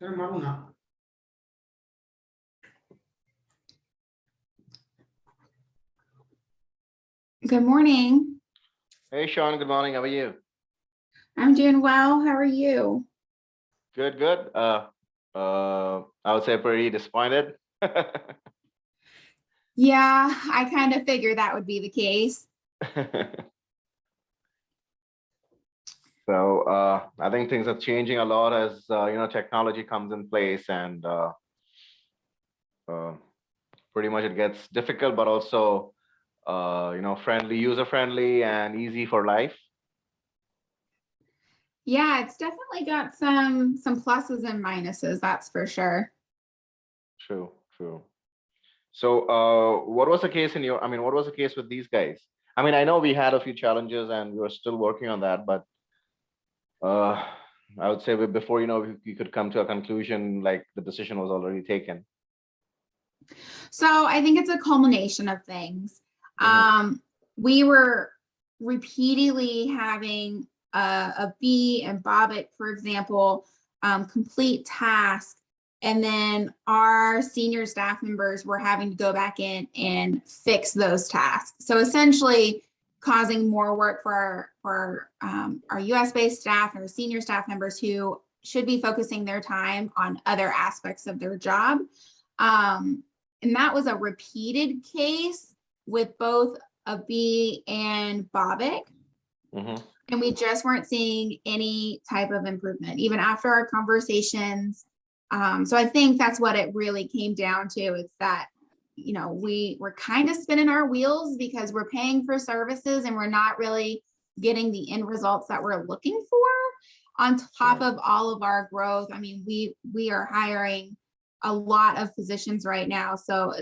Good morning. Hey, Sean, good morning. How are you? I'm doing well. How are you? Good, good. I would say pretty disappointed. Yeah, I kind of figured that would be the case. So I think things are changing a lot as technology comes in place, and uh, pretty much it gets difficult, but also friendly, user friendly, and easy for life. Yeah, it's definitely got some pluses and minuses, that's for sure. True, true. So what was the case what was the case with these guys? I mean, I know we had a few challenges and we were still working on that, but uh, I would say before we could come to a conclusion, like the decision was already taken. So I think it's a culmination of things. Mhm. We were repeatedly having a B and Bobbitt, for example, complete tasks. And then our senior staff members were having to go back in and fix those tasks. So essentially causing more work for our US-based staff and our senior staff members who should be focusing their time on other aspects of their job. And that was a repeated case with both a B and Bobbitt. Mhm. And we just weren't seeing any type of improvement, even after our conversations. So I think that's what it really came down to. It's that, we're kind of spinning our wheels because we're paying for services and we're not really getting the end results that we're looking for on top of all of our growth. I mean, we are hiring a lot of positions right now. So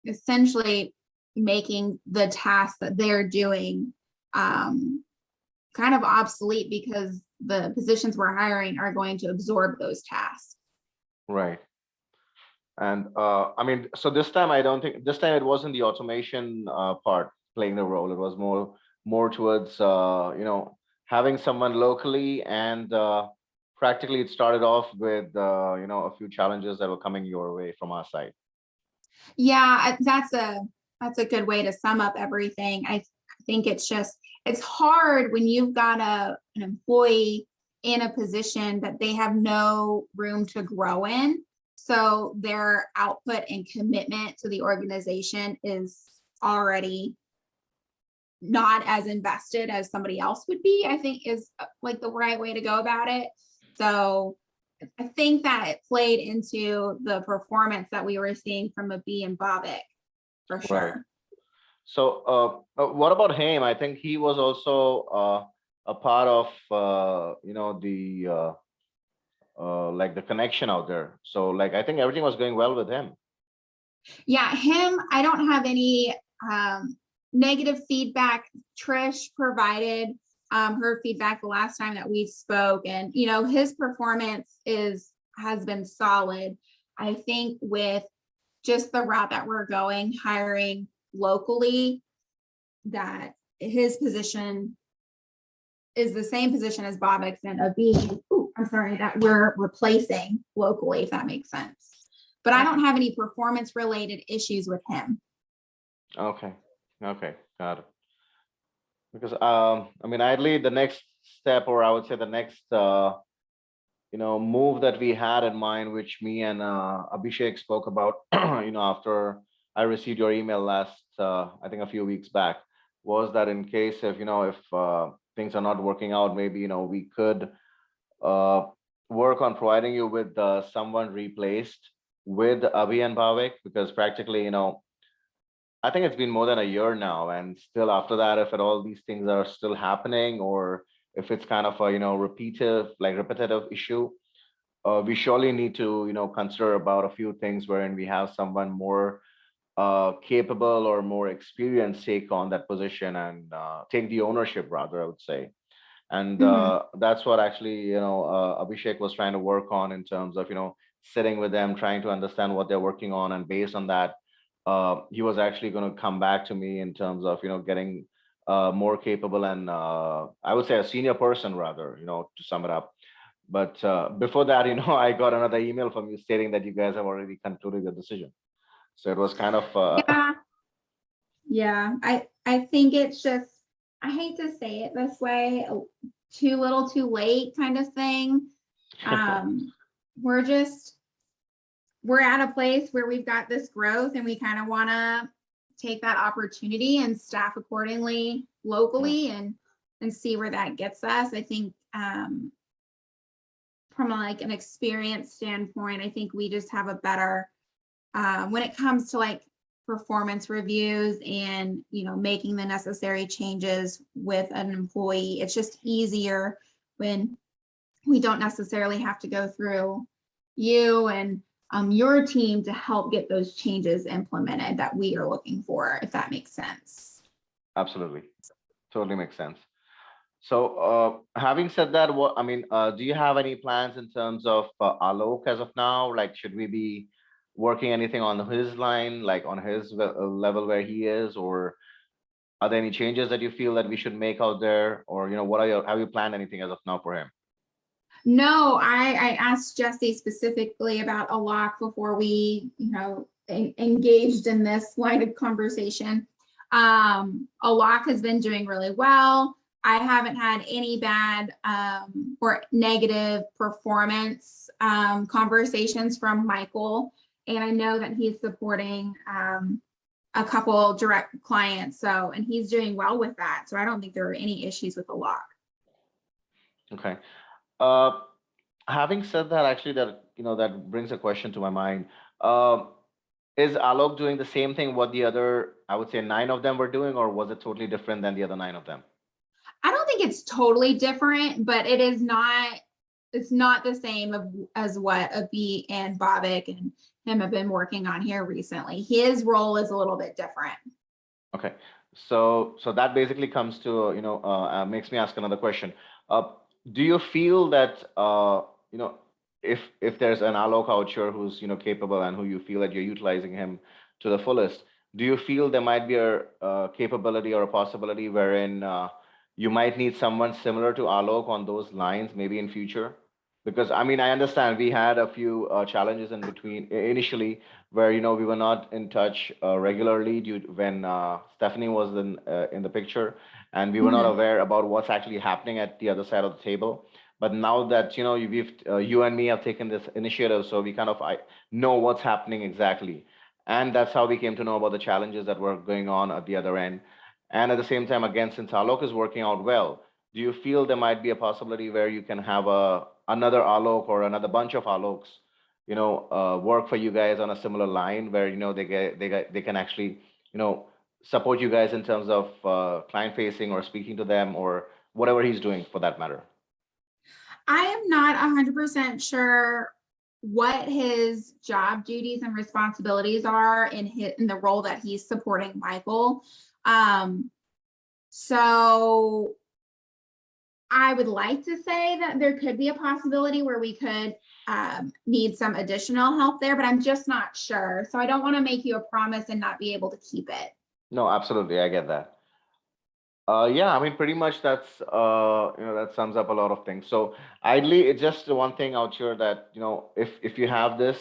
essentially making the tasks that they're doing kind of obsolete because the positions we're hiring are going to absorb those tasks. Right. And so this time I don't think this time it wasn't the automation part playing the role. It was more towards having someone locally, and practically it started off with a few challenges that were coming your way from our side. Yeah, that's a good way to sum up everything. I think it's hard when you've got an employee in a position that they have no room to grow in. So their output and commitment to the organization is already not as invested as somebody else would be, I think is like the right way to go about it. So I think that it played into the performance that we were seeing from a B and Bobbitt for Right. sure. So what about him? I think he was also a part of the like the connection out there. So like I think everything was going well with him. Yeah, him, I don't have any negative feedback. Trish provided her feedback the last time that we spoke, and his performance has been solid. I think with just the route that we're going, hiring locally, that his position is the same position as Bob and a B. I'm sorry, that we're replacing locally, if that makes sense. But I don't have any performance related issues with him. Okay. Okay. Got it. Because ideally the next step, or I would say the next move that we had in mind, which me and Abhishek spoke about, after I received your email last, I think a few weeks back, was that in case if things are not working out, maybe we could uh, work on providing you with someone replaced with Abhi and Bhavik, because practically, I think it's been more than a year now, and still after that, if at all these things are still happening, or if it's kind of a repetitive issue, we surely need to consider about a few things wherein we have someone more capable or more experienced take on that position, and take the ownership, rather, I would say. And that's what actually Abhishek was trying to work on, in terms of sitting with them, trying to understand what they're working on, and based on that, he was actually going to come back to me in terms of getting more capable, and I would say a senior person, rather, to sum it up, But before that, I got another email from you stating that you guys have already concluded your decision. So it was kind of Yeah, yeah. I think it's just, I hate to say it this way, too little, too late kind of thing. Um, we're just we're at a place where we've got this growth and we kind of want to take that opportunity and staff accordingly mm, locally and see where that gets us. I think from like an experience standpoint, I think we just have a better when it comes to like performance reviews and making the necessary changes with an employee. It's just easier when we don't necessarily have to go through you and your team to help get those changes implemented that we are looking for, if that makes sense. absolutely, totally makes sense. So, having said that, do you have any plans in terms of Alok as of now? Like, should we be working anything on his line, like on his level where he is, or are there any changes that you feel that we should make out there, or what are your have you planned anything as of now for him? No, I asked Jesse specifically about a lock before we, engaged in this line of conversation. A lock has been doing really well. I haven't had any bad or negative performance conversations from Michael, and I know that he's supporting a couple direct clients. So, and he's doing well with that. So I don't think there are any issues with the lock. Okay. Uh, Having said that, actually, that brings a question to my mind. Um, is Alok doing the same thing what the other, I would say, nine of them were doing, or was it totally different than the other nine of them? I don't think it's totally different, but it's not the same as what Abhi and Bobik and him have been working on here recently. His role is a little bit different. Okay. So that basically comes to, makes me ask another question. Uh, do you feel that, if there's an Alok out here who's, capable and who you feel that you're utilizing him to the fullest, do you feel there might be a, capability or a possibility wherein you might need someone similar to Alok on those lines, maybe in future? Because I mean, I understand we had a few challenges in between initially where we were not in touch regularly due to when Stephanie was in the picture, and we were not Mhm. aware about what's actually happening at the other side of the table. But now that you and me have taken this initiative, so we kind of I know what's happening exactly, and that's how we came to know about the challenges that were going on at the other end. And at the same time, again, since Alok is working out well, do you feel there might be a possibility where you can have a another Alok or another bunch of Aloks work for you guys on a similar line where they can actually support you guys in terms of client facing or speaking to them or whatever he's doing for that matter. I am not 100% sure what his job duties and responsibilities are in the role that he's supporting Michael. Um, so I would like to say that there could be a possibility where we could need some additional help there, but I'm just not sure. So I don't want to make you a promise and not be able to keep it. No, absolutely, I get that. Yeah, I mean, pretty much that sums up a lot of things. So ideally, it's just the one thing out here that if you have this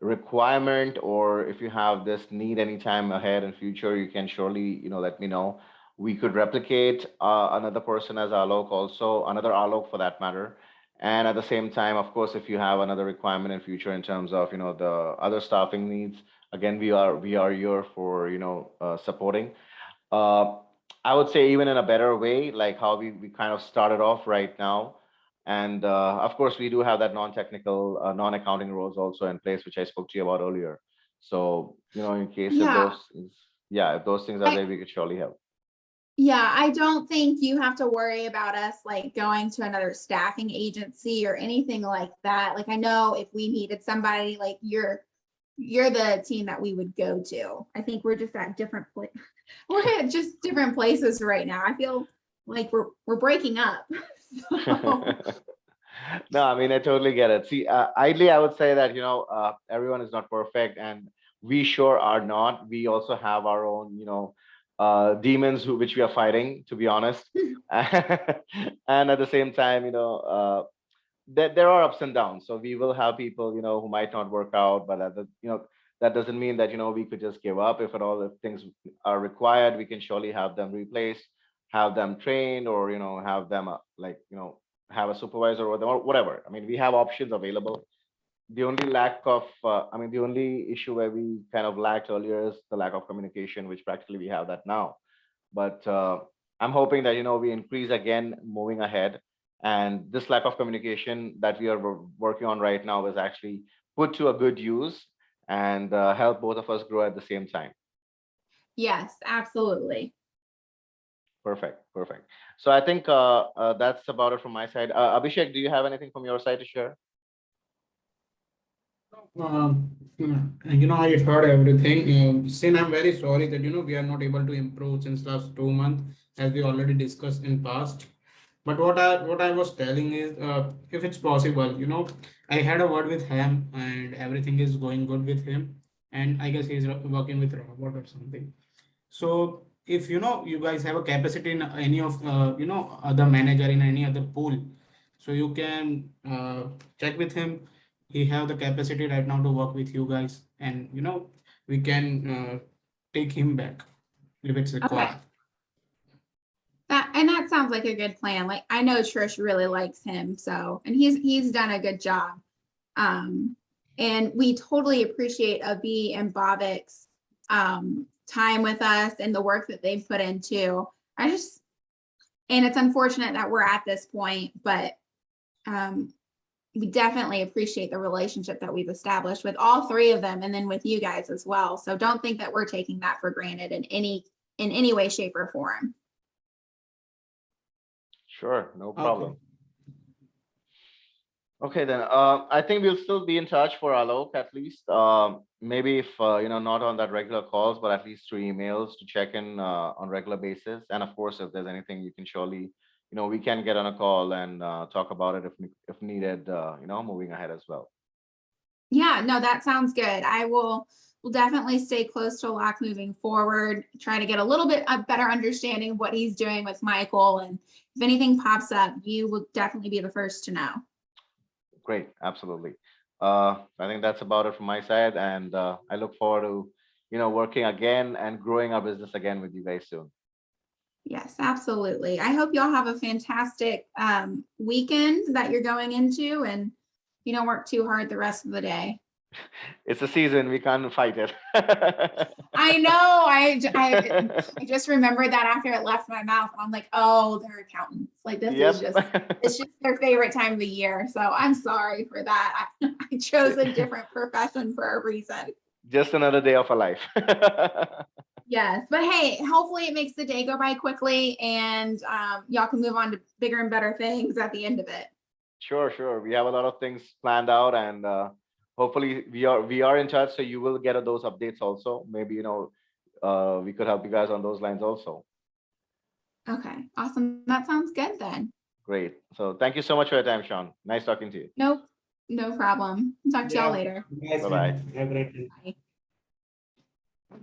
requirement, or if you have this need anytime ahead in future, you can surely let me know. We could replicate another person as Alok, also another Alok for that matter. And at the same time, of course, if you have another requirement in future in terms of the other staffing needs, again, we are here for supporting. uh, I would say even in a better way, like how we kind of started off right now. And of course, we do have that non-technical, non-accounting roles also in place, which I spoke to you about earlier. So, in case if Yeah. yeah, if those things are I, there, we could surely help. yeah, I don't think you have to worry about us like going to another staffing agency or anything like that. Like I know if we needed somebody, like you're the team that we would go to. I think we're just at different we're at just different places right now. I feel like we're breaking up. So No, I mean, I totally get it. See, ideally, I would say that, everyone is not perfect, and we sure are not. We also have our own, demons which we are fighting, to be honest. And at the same time, there are ups and downs. So we will have people, who might not work out, but that doesn't mean that, we could just give up. If at all, if things are required, we can surely have them replaced, have them trained, or, have them have a supervisor or whatever. I mean, we have options available. The only the only issue where we kind of lacked earlier is the lack of communication, which practically we have that now. But I'm hoping that we increase again moving ahead, and this lack of communication that we are working on right now is actually put to a good use and help both of us grow at the same time. Yes, absolutely. Perfect, perfect. So I think that's about it from my side. Abhishek, do you have anything from your side to share? I heard everything. Sin, I'm very sorry that we are not able to improve since last 2 months, as we already discussed in past. But what I was telling is, if it's possible, I had a word with him, and everything is going good with him, and I guess he's working with robot or something. So if you guys have a capacity in any of other manager in any other pool, so you can check with him. He have the capacity right now to work with you guys, and we can take him back if it's Okay. required. That sounds like a good plan. Like, I know Trish really likes him, so, and he's done a good job. And we totally appreciate Avi and Bobik's time with us and the work that they've put into. And it's unfortunate that we're at this point, but we definitely appreciate the relationship that we've established with all three of them, and then with you guys as well. So don't think that we're taking that for granted in any way, shape, or form. Sure, no Okay. problem. Okay, then I think we'll still be in touch for Alok at least. Maybe if not on that regular calls, but at least through emails to check in on regular basis. And of course, if there's anything, you can surely, we can get on a call and talk about it if needed. Moving ahead as well. Yeah, no, that sounds good. Will definitely stay close to Locke moving forward, try to get a little bit a better understanding of what he's doing with Michael. And if anything pops up, you will definitely be the first to know. Great, absolutely. I think that's about it from my side, and I look forward to working again and growing our business again with you guys soon. Yes, absolutely. I hope y'all have a fantastic weekend that you're going into, and you don't work too hard the rest of the day. It's a season, we can't fight it. I know. I just remembered that after it left my mouth. I'm like, oh, they're accountants. Like, this Yep. is it's just their favorite time of the year. So I'm sorry for that. I chose a different profession for a reason. Just another day of a life. Yes, but hey, hopefully it makes the day go by quickly, and y'all can move on to bigger and better things at the end of it. Sure, sure. We have a lot of things planned out, and hopefully we are in touch. So you will get those updates also. Maybe we could help you guys on those lines also. Okay, awesome. That sounds good then. Great. So thank you so much for your time, Sean. Nice talking to you. Nope, no problem. Talk to y'all later. Yes, Bye-bye. have a great day. Bye.